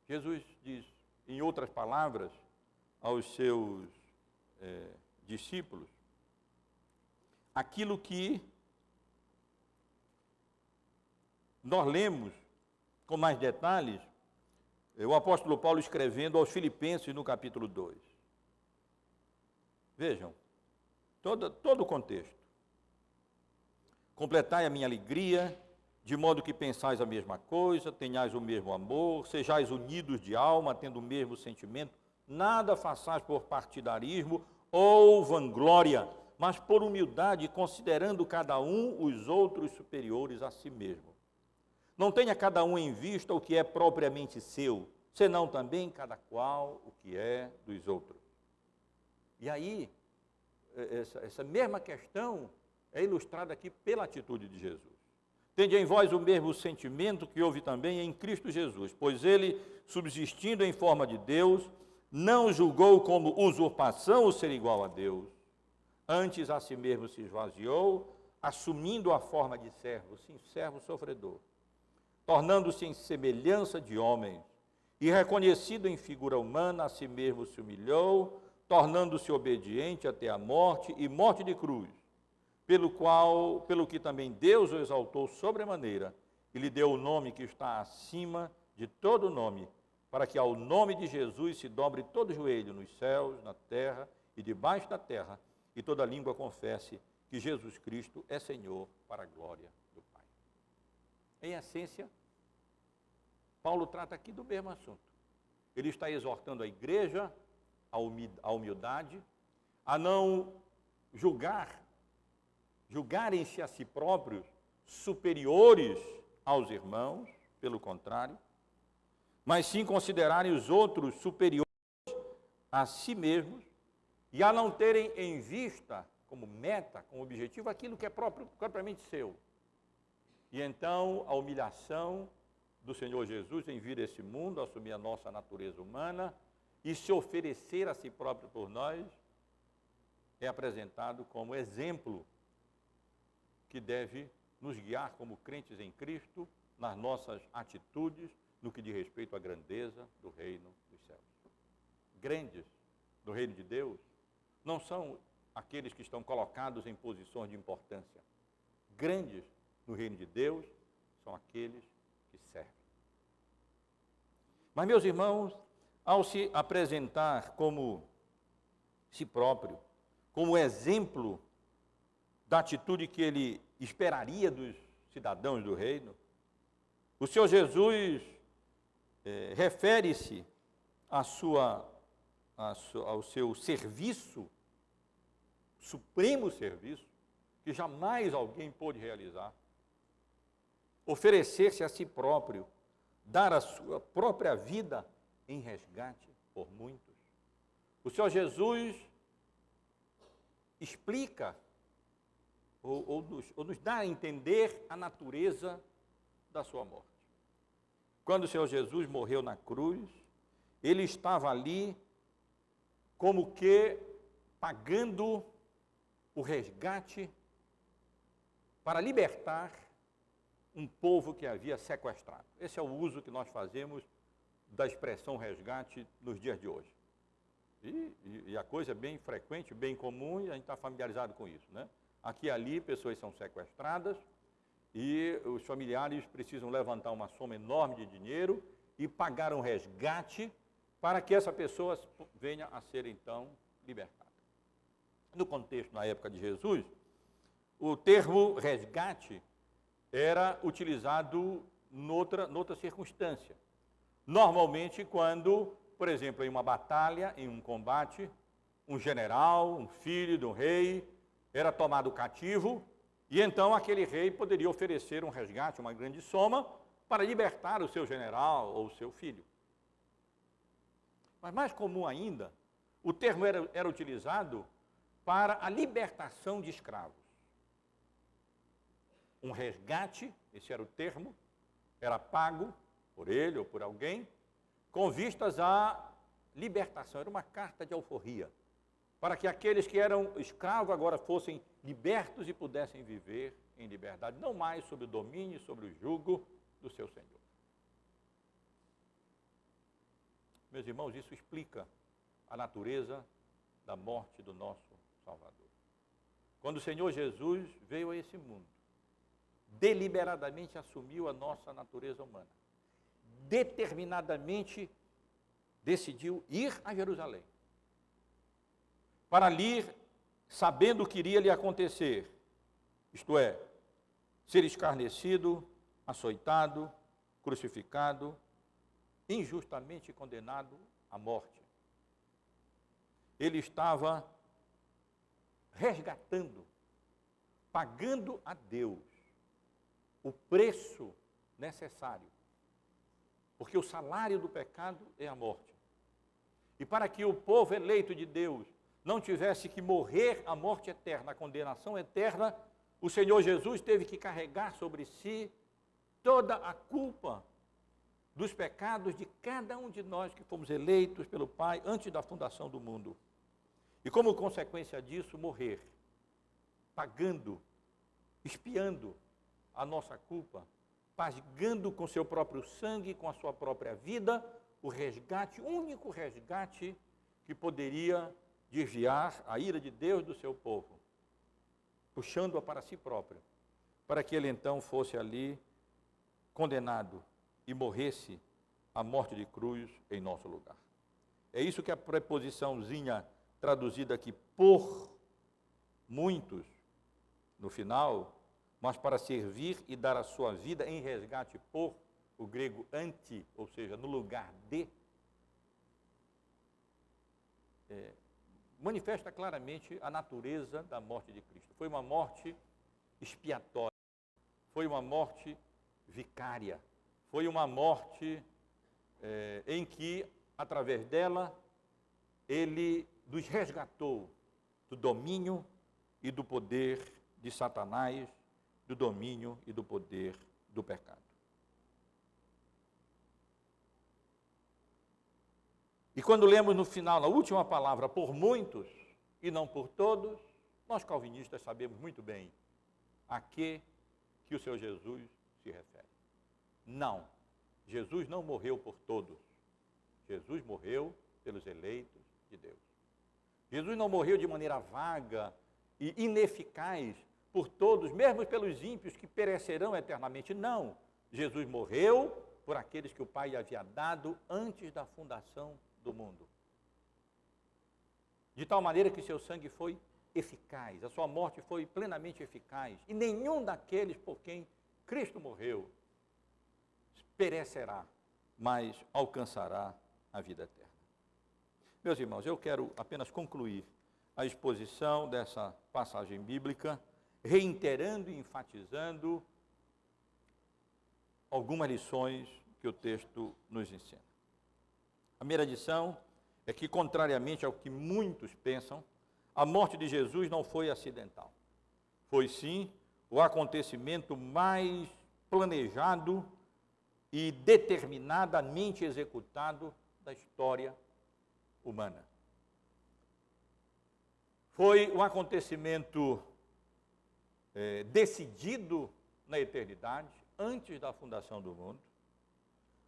Jesus diz, em outras palavras, aos seus discípulos, aquilo que nós lemos com mais detalhes, o apóstolo Paulo escrevendo aos Filipenses no capítulo 2. Vejam, todo o contexto. Completai a minha alegria, de modo que pensais a mesma coisa, tenhais o mesmo amor, sejais unidos de alma, tendo o mesmo sentimento, nada façais por partidarismo ou vanglória, mas por humildade, considerando cada um os outros superiores a si mesmo. Não tenha cada um em vista o que é propriamente seu, senão também cada qual o que é dos outros. E aí, essa mesma questão é ilustrada aqui pela atitude de Jesus. Tende em vós o mesmo sentimento que houve também em Cristo Jesus, pois ele, subsistindo em forma de Deus, não julgou como usurpação o ser igual a Deus. Antes a si mesmo se esvaziou, assumindo a forma de servo, sim, servo sofredor, tornando-se em semelhança de homens, e reconhecido em figura humana, a si mesmo se humilhou, tornando-se obediente até a morte e morte de cruz, pelo que também Deus o exaltou sobremaneira e lhe deu o nome que está acima de todo nome, para que ao nome de Jesus se dobre todo joelho nos céus, na terra e debaixo da terra, e toda língua confesse que Jesus Cristo é Senhor, para a glória do Pai. Em essência, Paulo trata aqui do mesmo assunto. Ele está exortando a igreja à humildade, a não julgarem-se a si próprios superiores aos irmãos, pelo contrário, mas sim considerarem os outros superiores a si mesmos e a não terem em vista, como meta, como objetivo, aquilo que é propriamente seu. E então a humilhação do Senhor Jesus em vir a esse mundo, assumir a nossa natureza humana e se oferecer a si próprio por nós, é apresentado como exemplo que deve nos guiar como crentes em Cristo nas nossas atitudes no que diz respeito à grandeza do reino dos céus. Grandes do reino de Deus não são aqueles que estão colocados em posições de importância. Grandes no reino de Deus são aqueles que servem. Mas, meus irmãos, ao se apresentar como si próprio, como exemplo da atitude que ele esperaria dos cidadãos do reino, o Senhor Jesus refere-se ao seu serviço, supremo serviço, que jamais alguém pôde realizar, oferecer-se a si próprio, dar a sua própria vida em resgate por muitos. O Senhor Jesus explica ou nos dá a entender a natureza da sua morte. Quando o Senhor Jesus morreu na cruz, ele estava ali como que pagando o resgate para libertar um povo que havia sequestrado. Esse é o uso que nós fazemos da expressão resgate nos dias de hoje. E a coisa é bem frequente, bem comum, e a gente está familiarizado com isso, né? Aqui e ali, pessoas são sequestradas e os familiares precisam levantar uma soma enorme de dinheiro e pagar um resgate para que essa pessoa venha a ser, então, libertada. No contexto, na época de Jesus, o termo resgate era utilizado noutra circunstância. Normalmente, quando, por exemplo, em uma batalha, em um combate, um general, um filho de um rei, era tomado cativo, e então aquele rei poderia oferecer um resgate, uma grande soma, para libertar o seu general ou o seu filho. Mas mais comum ainda, o termo era utilizado para a libertação de escravos. Um resgate, esse era o termo, era pago por ele ou por alguém, com vistas à libertação, era uma carta de alforria. para que aqueles que eram escravos agora fossem libertos e pudessem viver em liberdade, não mais sob o domínio, sobre o jugo do seu Senhor. Meus irmãos, isso explica a natureza da morte do nosso Salvador. Quando o Senhor Jesus veio a esse mundo, deliberadamente assumiu a nossa natureza humana, determinadamente decidiu ir a Jerusalém, para ali, sabendo o que iria lhe acontecer, isto é, ser escarnecido, açoitado, crucificado, injustamente condenado à morte. Ele estava resgatando, pagando a Deus o preço necessário, porque o salário do pecado é a morte. E para que o povo eleito de Deus não tivesse que morrer a morte eterna, a condenação eterna, o Senhor Jesus teve que carregar sobre si toda a culpa dos pecados de cada um de nós que fomos eleitos pelo Pai antes da fundação do mundo. E como consequência disso, morrer, pagando, expiando a nossa culpa, pagando com seu próprio sangue, com a sua própria vida, o resgate, o único resgate que poderia desviar a ira de Deus do seu povo, puxando-a para si próprio, para que ele então fosse ali condenado e morresse a morte de cruz em nosso lugar. É isso que a preposiçãozinha traduzida aqui por muitos, no final, mas para servir e dar a sua vida em resgate por, o grego anti, ou seja, no lugar de, manifesta claramente a natureza da morte de Cristo. Foi uma morte expiatória, foi uma morte vicária, foi uma morte em que, através dela, ele nos resgatou do domínio e do poder de Satanás, do domínio e do poder do pecado. E quando lemos no final, a última palavra, por muitos e não por todos, nós calvinistas sabemos muito bem a que o Senhor Jesus se refere. Não, Jesus não morreu por todos. Jesus morreu pelos eleitos de Deus. Jesus não morreu de maneira vaga e ineficaz por todos, mesmo pelos ímpios que perecerão eternamente. Não, Jesus morreu por aqueles que o Pai havia dado antes da fundação do mundo. De tal maneira que seu sangue foi eficaz, a sua morte foi plenamente eficaz, e nenhum daqueles por quem Cristo morreu perecerá, mas alcançará a vida eterna. Meus irmãos, eu quero apenas concluir a exposição dessa passagem bíblica, reiterando e enfatizando algumas lições que o texto nos ensina. A primeira lição é que, contrariamente ao que muitos pensam, a morte de Jesus não foi acidental. Foi, sim, o acontecimento mais planejado e determinadamente executado da história humana. Foi um acontecimento decidido na eternidade, antes da fundação do mundo.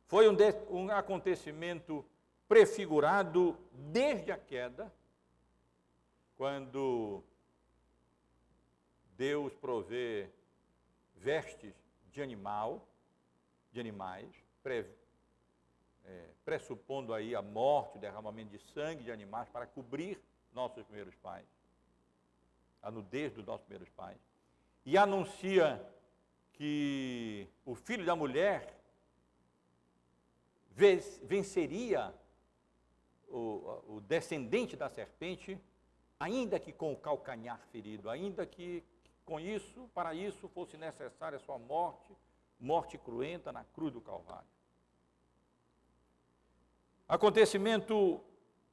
Foi um acontecimento prefigurado desde a queda, quando Deus provê vestes de animais, pressupondo aí a morte, o derramamento de sangue de animais para cobrir nossos primeiros pais, a nudez dos nossos primeiros pais, e anuncia que o filho da mulher venceria o descendente da serpente, ainda que com o calcanhar ferido, ainda que com isso, para isso fosse necessária a sua morte cruenta na cruz do Calvário. Acontecimento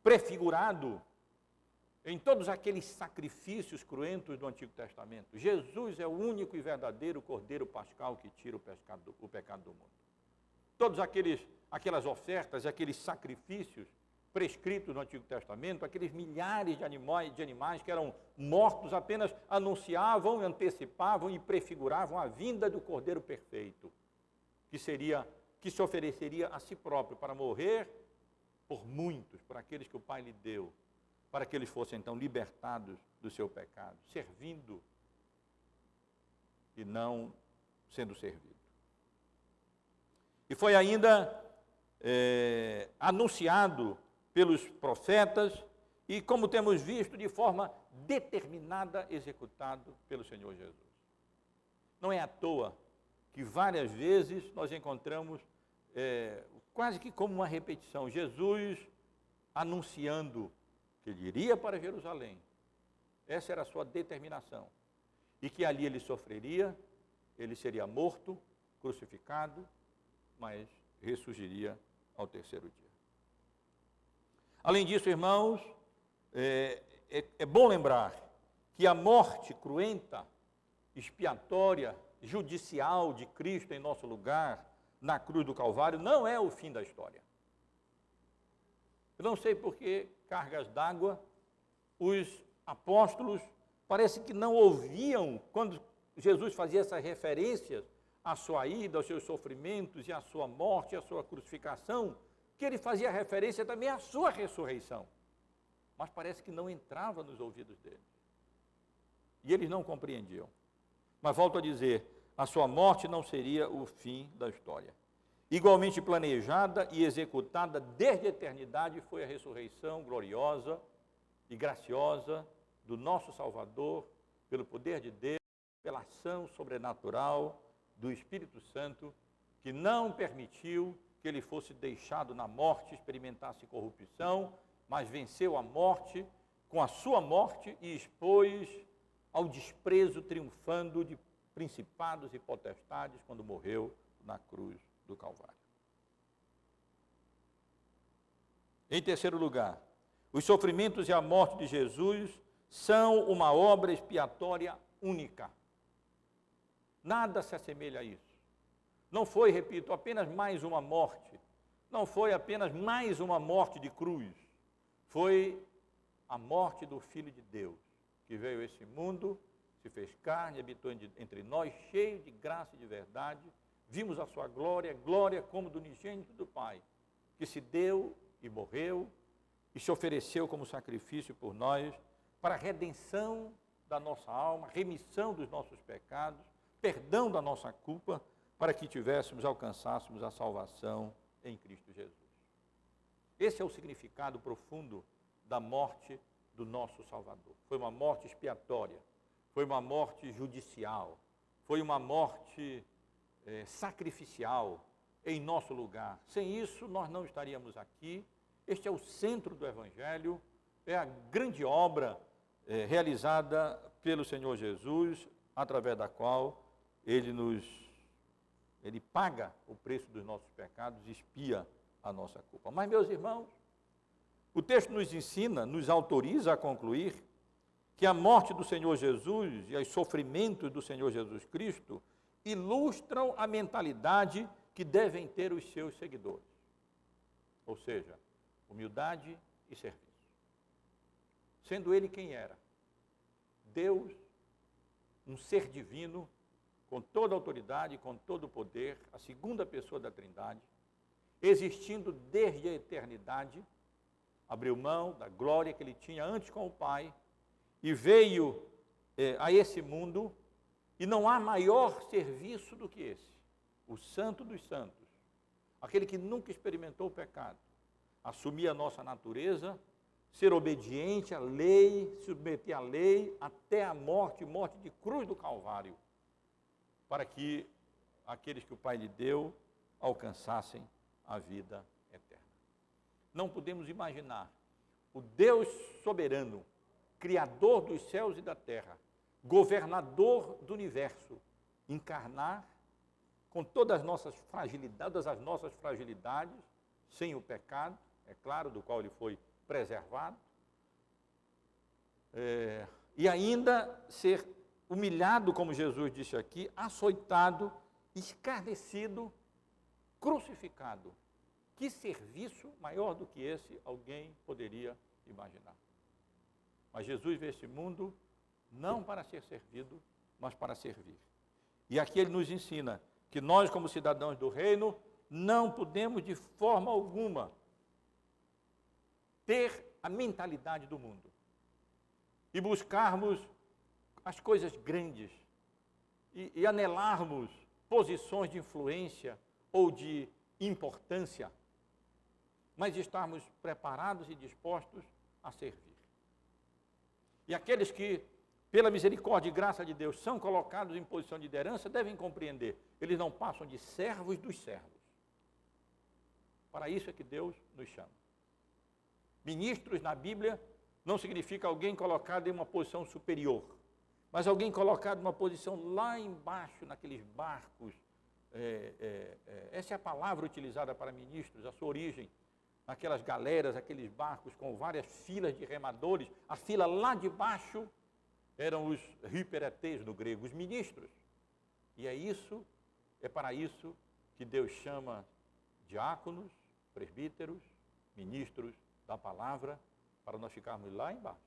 prefigurado em todos aqueles sacrifícios cruentos do Antigo Testamento. Jesus é o único e verdadeiro Cordeiro Pascal que tira o pecado do mundo. Todos aquelas ofertas, aqueles sacrifícios prescritos no Antigo Testamento, aqueles milhares de animais que eram mortos, apenas anunciavam, antecipavam e prefiguravam a vinda do Cordeiro perfeito, que se ofereceria a si próprio para morrer por muitos, por aqueles que o Pai lhe deu, para que eles fossem então libertados do seu pecado, servindo e não sendo servido. E foi ainda anunciado pelos profetas e, como temos visto, de forma determinada, executado pelo Senhor Jesus. Não é à toa que várias vezes nós encontramos, quase que como uma repetição, Jesus anunciando que ele iria para Jerusalém. Essa era a sua determinação. E que ali ele sofreria, ele seria morto, crucificado, mas ressurgiria ao terceiro dia. Além disso, irmãos, é bom lembrar que a morte cruenta, expiatória, judicial de Cristo em nosso lugar, na cruz do Calvário, não é o fim da história. Eu não sei por que cargas d'água os apóstolos parece que não ouviam quando Jesus fazia essas referências à sua ida, aos seus sofrimentos e à sua morte, à sua crucificação, que ele fazia referência também à sua ressurreição. Mas parece que não entrava nos ouvidos deles. E eles não compreendiam. Mas volto a dizer, a sua morte não seria o fim da história. Igualmente planejada e executada desde a eternidade foi a ressurreição gloriosa e graciosa do nosso Salvador, pelo poder de Deus, pela ação sobrenatural do Espírito Santo, que não permitiu que ele fosse deixado na morte, experimentasse corrupção, mas venceu a morte com a sua morte e expôs ao desprezo, triunfando de principados e potestades quando morreu na cruz do Calvário. Em terceiro lugar, os sofrimentos e a morte de Jesus são uma obra expiatória única. Nada se assemelha a isso. Não foi, repito, apenas mais uma morte. Não foi apenas mais uma morte de cruz. Foi a morte do Filho de Deus, que veio a esse mundo, se fez carne, habitou entre nós, cheio de graça e de verdade. Vimos a sua glória, glória como do unigênito do Pai, que se deu e morreu e se ofereceu como sacrifício por nós, para a redenção da nossa alma, remissão dos nossos pecados, perdão da nossa culpa, para que alcançássemos a salvação em Cristo Jesus. Esse é o significado profundo da morte do nosso Salvador. Foi uma morte expiatória, foi uma morte judicial, foi uma morte sacrificial em nosso lugar. Sem isso, nós não estaríamos aqui. Este é o centro do Evangelho, é a grande obra realizada pelo Senhor Jesus, através da qual Ele paga o preço dos nossos pecados e expia a nossa culpa. Mas, meus irmãos, o texto nos ensina, nos autoriza a concluir que a morte do Senhor Jesus e os sofrimentos do Senhor Jesus Cristo ilustram a mentalidade que devem ter os seus seguidores. Ou seja, humildade e serviço. Sendo ele quem era, Deus, um ser divino, com toda a autoridade, com todo o poder, a segunda pessoa da Trindade, existindo desde a eternidade, abriu mão da glória que ele tinha antes com o Pai e veio a esse mundo, e não há maior serviço do que esse, o Santo dos Santos, aquele que nunca experimentou o pecado, assumir a nossa natureza, ser obediente à lei, submeter à lei até a morte de cruz do Calvário, para que aqueles que o Pai lhe deu alcançassem a vida eterna. Não podemos imaginar o Deus soberano, Criador dos céus e da terra, governador do universo, encarnar com todas as nossas fragilidades, sem o pecado, é claro, do qual ele foi preservado, e ainda ser humilhado, como Jesus disse aqui, açoitado, escarnecido, crucificado. Que serviço maior do que esse alguém poderia imaginar? Mas Jesus veio a este mundo não para ser servido, mas para servir. E aqui ele nos ensina que nós, como cidadãos do reino, não podemos de forma alguma ter a mentalidade do mundo e buscarmos as coisas grandes e anelarmos posições de influência ou de importância, mas estarmos preparados e dispostos a servir. E aqueles que, pela misericórdia e graça de Deus, são colocados em posição de liderança, devem compreender, eles não passam de servos dos servos. Para isso é que Deus nos chama. Ministros na Bíblia não significa alguém colocado em uma posição superior, mas alguém colocado em uma posição lá embaixo, naqueles barcos. Essa é a palavra utilizada para ministros, a sua origem, aquelas galeras, aqueles barcos com várias filas de remadores. A fila lá de baixo eram os hyperetes no grego, os ministros. E é para isso que Deus chama diáconos, presbíteros, ministros da palavra, para nós ficarmos lá embaixo,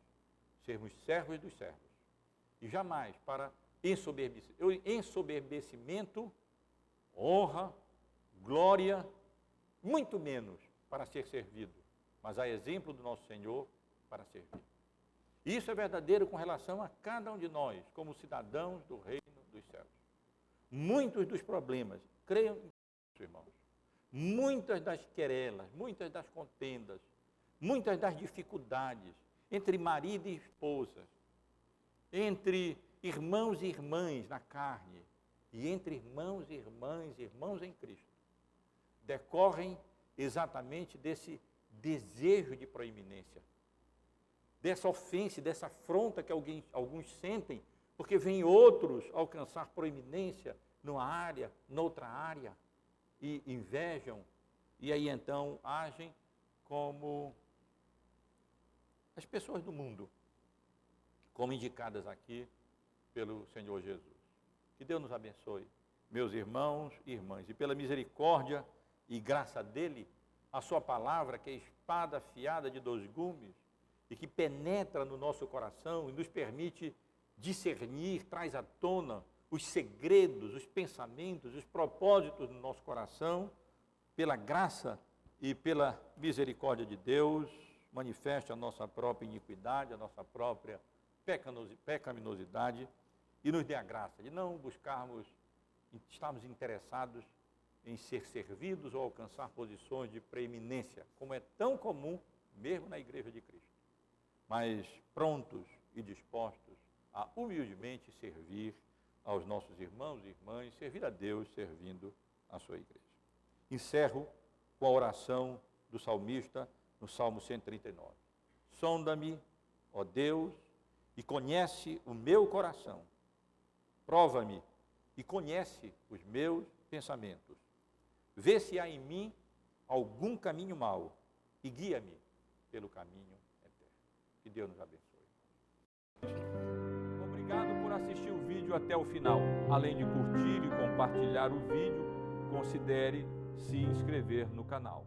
sermos servos dos servos. E jamais para ensoberbecimento, honra, glória, muito menos para ser servido, mas a exemplo do nosso Senhor, para servir. E isso é verdadeiro com relação a cada um de nós, como cidadãos do reino dos céus. Muitos dos problemas, creiam em isso, irmãos, muitas das querelas, muitas das contendas, muitas das dificuldades entre marido e esposa, entre irmãos e irmãs na carne, e entre irmãos e irmãs, irmãos em Cristo, decorrem exatamente desse desejo de proeminência, dessa ofensa, dessa afronta que alguns sentem, porque vêm outros alcançar proeminência numa área, noutra área, e invejam, e aí então agem como as pessoas do mundo, como indicadas aqui pelo Senhor Jesus. Que Deus nos abençoe, meus irmãos e irmãs, e pela misericórdia e graça dele, a sua palavra, que é espada afiada de 2 gumes, e que penetra no nosso coração e nos permite discernir, traz à tona os segredos, os pensamentos, os propósitos do nosso coração, pela graça e pela misericórdia de Deus, manifeste a nossa própria iniquidade, a nossa própria pecaminosidade, e nos dê a graça de não buscarmos, estarmos interessados em ser servidos ou alcançar posições de preeminência, como é tão comum mesmo na Igreja de Cristo, mas prontos e dispostos a humildemente servir aos nossos irmãos e irmãs, servir a Deus servindo a sua igreja. Encerro com a oração do salmista no Salmo 139. Sonda-me, ó Deus, e conhece o meu coração. Prova-me e conhece os meus pensamentos. Vê se há em mim algum caminho mau e guia-me pelo caminho eterno. Que Deus nos abençoe. Obrigado por assistir o vídeo até o final. Além de curtir e compartilhar o vídeo, considere se inscrever no canal.